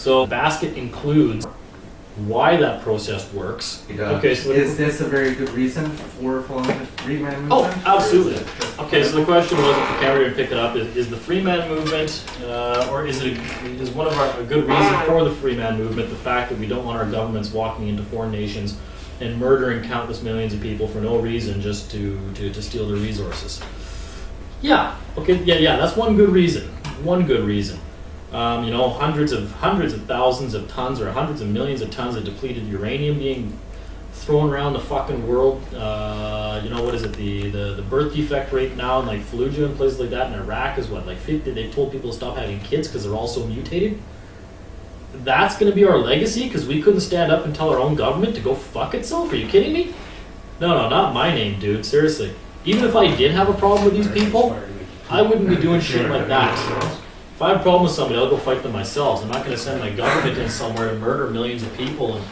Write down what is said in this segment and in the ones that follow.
So the basket includes why that process works. Okay, so is this a very good reason for following the free man movement? Oh, absolutely. Okay, so the question was, if the camera didn't pick it up, is the free man movement, or is one of a good reason for the free man movement the fact that we don't want our governments walking into foreign nations and murdering countless millions of people for no reason, just to steal their resources? Yeah. Okay. Yeah. That's one good reason. One good reason. You know, hundreds of thousands of tons or hundreds of millions of tons of depleted uranium being thrown around the fucking world. You know, what is it? The birth defect rate now in like Fallujah and places like that in Iraq is what, like 50? They've told people to stop having kids because they're all so mutated. That's going to be our legacy because we couldn't stand up and tell our own government to go fuck itself? Are you kidding me? No, not my name, dude. Seriously. Even if I did have a problem with these people, I wouldn't be doing shit like that. If I have a problem with somebody, I'll go fight them myself. I'm not going to send my government in somewhere to murder millions of people and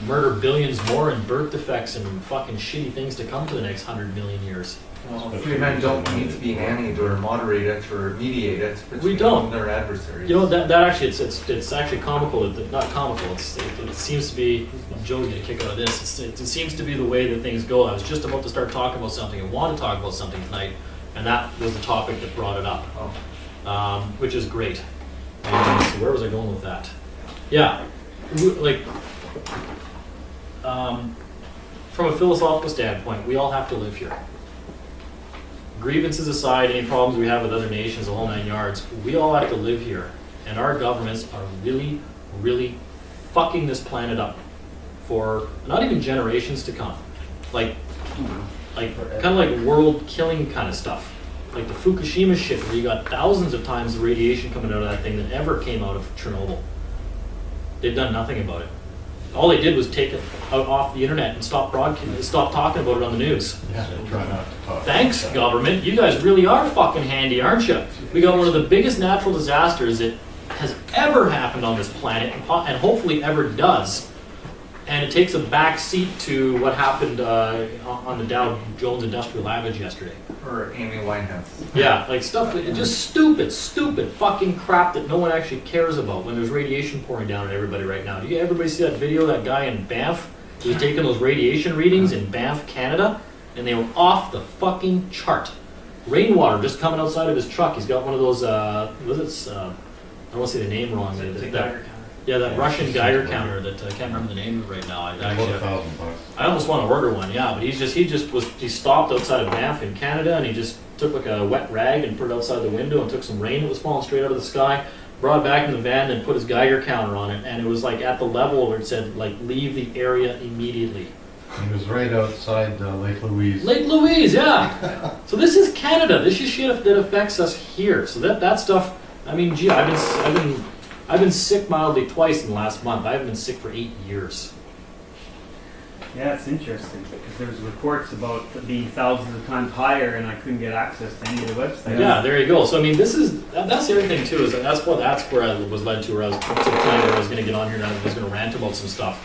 murder billions more in birth defects and fucking shitty things to come for the next 100 million years. Well, free men don't need to be nannied or moderated or mediated between their adversaries. You know, that actually, it's actually comical. Not comical. It seems to be, Joe's going to kick out of this. It seems to be the way that things go. I was just about to start talking about something and want to talk about something tonight, and that was the topic that brought it up. Which is great. So where was I going with that? Yeah, like from a philosophical standpoint, we all have to live here. Grievances aside, any problems we have with other nations, the whole 9 yards, we all have to live here. And our governments are really, really fucking this planet up for not even generations to come. Like kind of like world killing kind of stuff. Like the Fukushima shit, where you got thousands of times the radiation coming out of that thing that ever came out of Chernobyl. They've done nothing about it. All they did was take it out off the internet and stop talking about it on the news. Yeah, try not to talk. Thanks, government. You guys really are fucking handy, aren't you? We got one of the biggest natural disasters that has ever happened on this planet, and hopefully ever does. And it takes a back seat to what happened on the Dow Jones Industrial Average yesterday. Or Amy Winehouse. Yeah, like stuff, just stupid fucking crap that no one actually cares about when there's radiation pouring down on everybody right now. Do you everybody see that video of that guy in Banff? He was taking those radiation readings in Banff, Canada, and they were off the fucking chart. Rainwater just coming outside of his truck. He's got one of those, I don't want to say the name wrong. That Russian Geiger counter that I can't remember the name of it right now. I almost want to order one, yeah. But he stopped outside of Banff in Canada, and he just took like a wet rag and put it outside the window and took some rain that was falling straight out of the sky, brought it back in the van, and put his Geiger counter on it, and it was like at the level where it said like leave the area immediately. He was right outside Lake Louise. Lake Louise, yeah. So this is Canada. This is shit that affects us here. So that stuff. I mean, gee, I've been sick mildly twice in the last month. I haven't been sick for 8 years. Yeah, it's interesting because there's reports about being thousands of times higher, and I couldn't get access to any of the websites. Yeah, there you go. So I mean, that's the other thing too. Is that's where I was led to. Where I was going to get on here and I was going to rant about some stuff.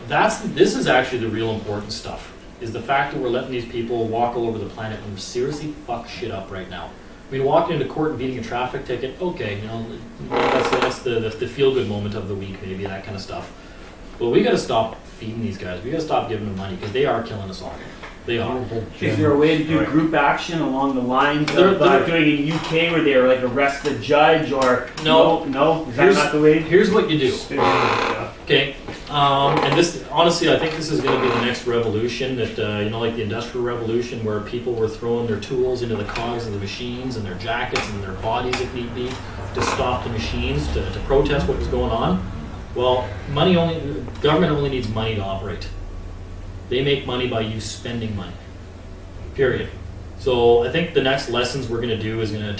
This is actually the real important stuff. Is the fact that we're letting these people walk all over the planet and seriously fuck shit up right now. I mean, walking into court and beating a traffic ticket, okay, you know, that's the feel-good moment of the week, maybe, that kind of stuff. But we got to stop feeding these guys. We got to stop giving them money because they are killing us all. They are. Is there a way to do group action along the lines of doing in UK where they like arrest the judge or no? Is that not the way? Here's what you do. Okay, and this honestly, I think this is going to be the next revolution that like the Industrial Revolution, where people were throwing their tools into the cogs of the machines and their jackets and their bodies, if need be, to stop the machines to protest what was going on. Well, government only needs money to operate. They make money by you spending money. Period. So I think the next lessons we're going to do is I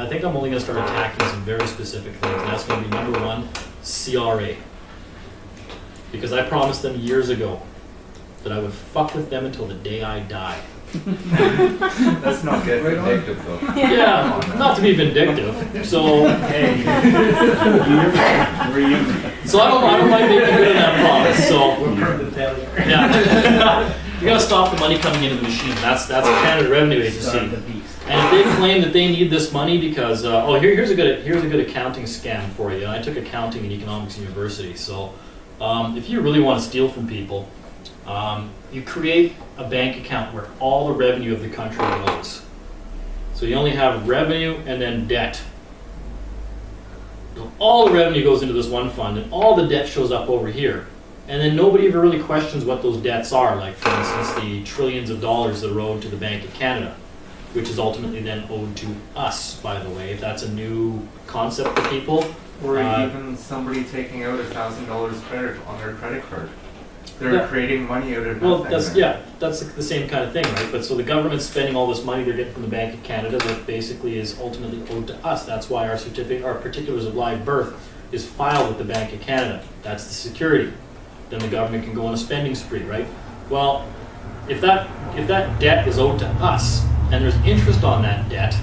think I'm only going to start attacking some very specific things. And that's going to be number one, CRA. Because I promised them years ago that I would fuck with them until the day I die. That's not good. Vindictive, though. Yeah, not to be vindictive. So, hey. So I don't mind making good on that promise. So, we're permanent failure. Yeah. You got to stop the money coming into the machine. That's the Canada Revenue Agency. Start the beast. And if they claim that they need this money because here's a good accounting scam for you. I took accounting and economics university, so if you really want to steal from people, you create a bank account where all the revenue of the country goes. So you only have revenue and then debt. So all the revenue goes into this one fund, and all the debt shows up over here. And then nobody ever really questions what those debts are, like for instance the trillions of dollars that are owed to the Bank of Canada, which is ultimately then owed to us, by the way, if that's a new concept for people. Or even somebody taking out $1,000 credit on their credit card. They're creating money out of nothing. Well, that's the same kind of thing, right? But so the government's spending all this money they're getting from the Bank of Canada that basically is ultimately owed to us. That's why our certificate, our particulars of live birth is filed with the Bank of Canada. That's the security. Then the government can go on a spending spree, right? Well, if that debt is owed to us, and there's interest on that debt,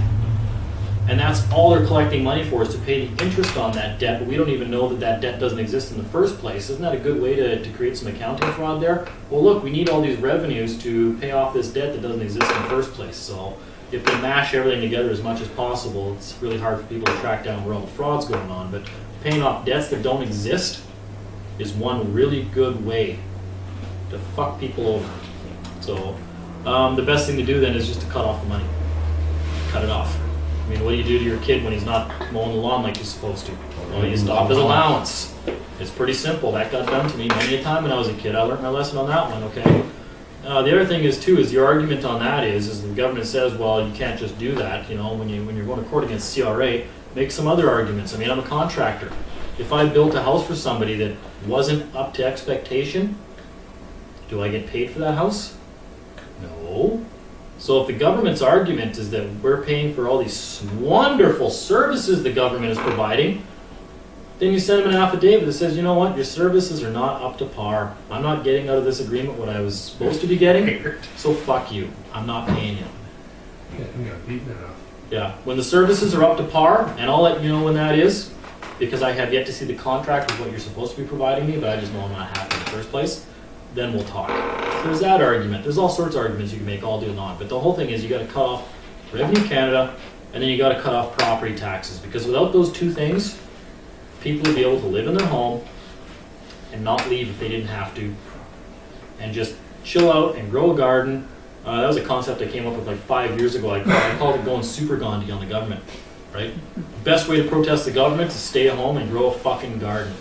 and that's all they're collecting money for is to pay the interest on that debt, but we don't even know that that debt doesn't exist in the first place. Isn't that a good way to create some accounting fraud there? Well, look, we need all these revenues to pay off this debt that doesn't exist in the first place. So if they mash everything together as much as possible, it's really hard for people to track down where all the fraud's going on. But paying off debts that don't exist is one really good way to fuck people over. So the best thing to do then is just to cut off the money. Cut it off. I mean, what do you do to your kid when he's not mowing the lawn like he's supposed to? Well, you stop his allowance. It's pretty simple. That got done to me many a time when I was a kid. I learned my lesson on that one, okay? The other thing is, too, is your argument on that is the government says, well, you can't just do that. You know, when you're going to court against CRA, make some other arguments. I mean, I'm a contractor. If I built a house for somebody that wasn't up to expectation, do I get paid for that house? No. So if the government's argument is that we're paying for all these wonderful services the government is providing, then you send them an affidavit that says, you know what, your services are not up to par. I'm not getting out of this agreement what I was supposed to be getting, so fuck you. I'm not paying you. Yeah, when the services are up to par, and I'll let you know when that is, because I have yet to see the contract of what you're supposed to be providing me, but I just know I'm not happy in the first place, then we'll talk. So there's that argument. There's all sorts of arguments you can make all day long, but the whole thing is you got to cut off Revenue Canada, and then you got to cut off property taxes, because without those two things, people would be able to live in their home and not leave if they didn't have to, and just chill out and grow a garden. That was a concept I came up with like 5 years ago. I called it going super Gandhi on the government, right? Best way to protest the government is stay at home and grow a fucking garden.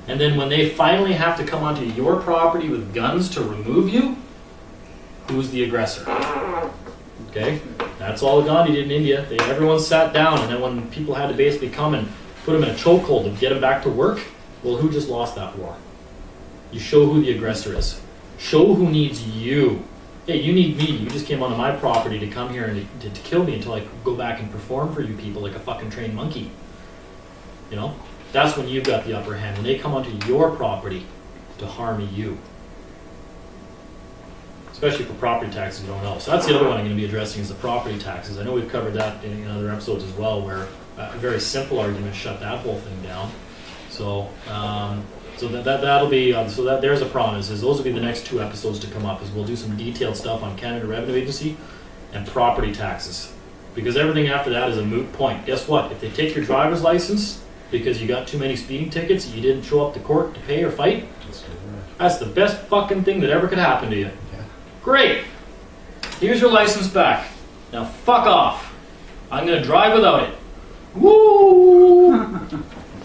And then when they finally have to come onto your property with guns to remove you, who's the aggressor? Okay? That's all Gandhi did in India. Everyone sat down, and then when people had to basically come and put them in a chokehold to get them back to work, well, who just lost that war? You show who the aggressor is. Show who needs you. Hey, you need me. You just came onto my property to come here and to kill me until I could go back and perform for you people like a fucking trained monkey. You know? That's when you've got the upper hand. When they come onto your property to harm you. Especially for property taxes, you don't know. So that's the other one I'm going to be addressing is the property taxes. I know we've covered that in other episodes as well, where a very simple argument shut that whole thing down. So, that'll be there's a promise. Is those will be the next 2 episodes to come up. Is we'll do some detailed stuff on Canada Revenue Agency and property taxes, because everything after that is a moot point. Guess what? If they take your driver's license because you got too many speeding tickets, you didn't show up to court to pay or fight, that's the best fucking thing that ever could happen to you. Yeah. Great. Here's your license back. Now fuck off. I'm going to drive without it. Woo!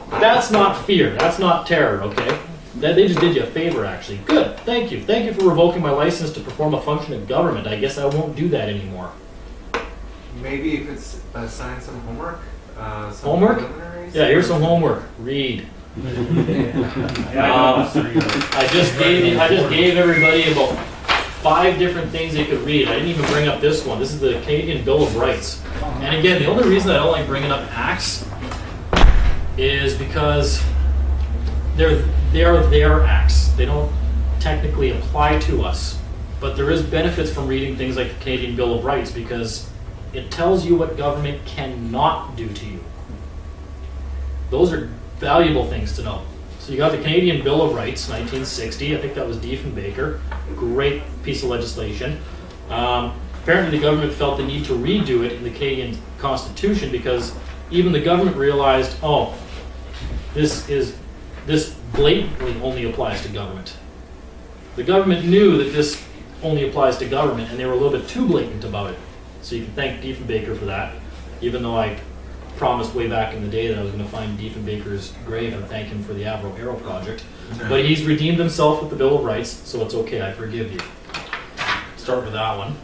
That's not fear. That's not terror, okay? They just did you a favor, actually. Good. Thank you. Thank you for revoking my license to perform a function of government. I guess I won't do that anymore. Maybe if it's assign some homework. Homework? Yeah, here's some homework. Read. I just gave everybody about 5 different things they could read. I didn't even bring up this one. This is the Canadian Bill of Rights. And again, the only reason I don't like bringing up acts is because they are acts. They don't technically apply to us. But there is benefits from reading things like the Canadian Bill of Rights, because it tells you what government cannot do to you. Those are valuable things to know. So you got the Canadian Bill of Rights, 1960. I think that was Diefenbaker. Great piece of legislation. Apparently the government felt the need to redo it in the Canadian Constitution because even the government realized, oh, this blatantly only applies to government. The government knew that this only applies to government, and they were a little bit too blatant about it. So you can thank Diefenbaker for that, even though I promised way back in the day that I was going to find Diefenbaker's grave and thank him for the Avro Arrow project. But he's redeemed himself with the Bill of Rights, so it's okay, I forgive you. Start with that one.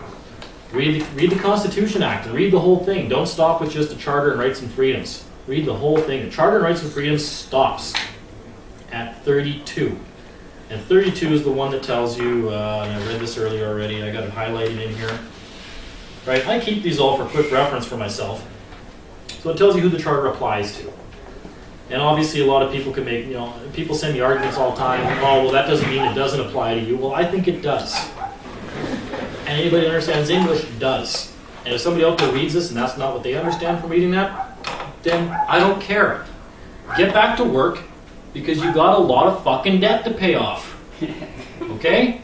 Read the Constitution Act and read the whole thing. Don't stop with just the Charter and Rights and Freedoms. Read the whole thing. The Charter and Rights and Freedoms stops at 32. And 32 is the one that tells you, and I read this earlier already, I got it highlighted in here. Right, I keep these all for quick reference for myself. So it tells you who the Charter applies to. And obviously a lot of people can make, people send me arguments all the time, oh, well that doesn't mean it doesn't apply to you. Well, I think it does. And anybody that understands English does. And if somebody out there reads this and that's not what they understand from reading that, then I don't care. Get back to work because you got a lot of fucking debt to pay off. Okay?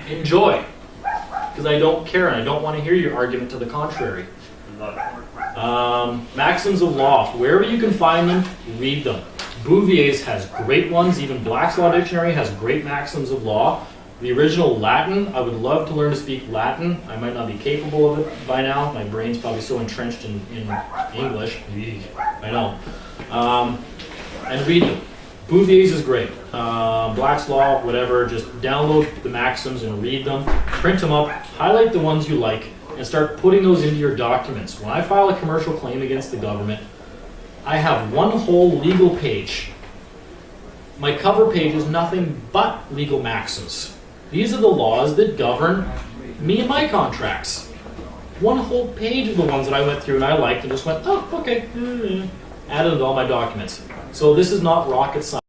Enjoy. Because I don't care and I don't want to hear your argument to the contrary. Maxims of law. Wherever you can find them, read them. Bouvier's has great ones. Even Black's Law Dictionary has great maxims of law. The original Latin, I would love to learn to speak Latin. I might not be capable of it by now. My brain's probably so entrenched in English. I know. And read them. Bouvier's is great. Black's Law, whatever. Just download the maxims and read them. Print them up. Highlight the ones you like. And start putting those into your documents. When I file a commercial claim against the government, I have one whole legal page. My cover page is nothing but legal maxims. These are the laws that govern me and my contracts. One whole page of the ones that I went through and I liked and just went, oh, okay, added to all my documents. So this is not rocket science.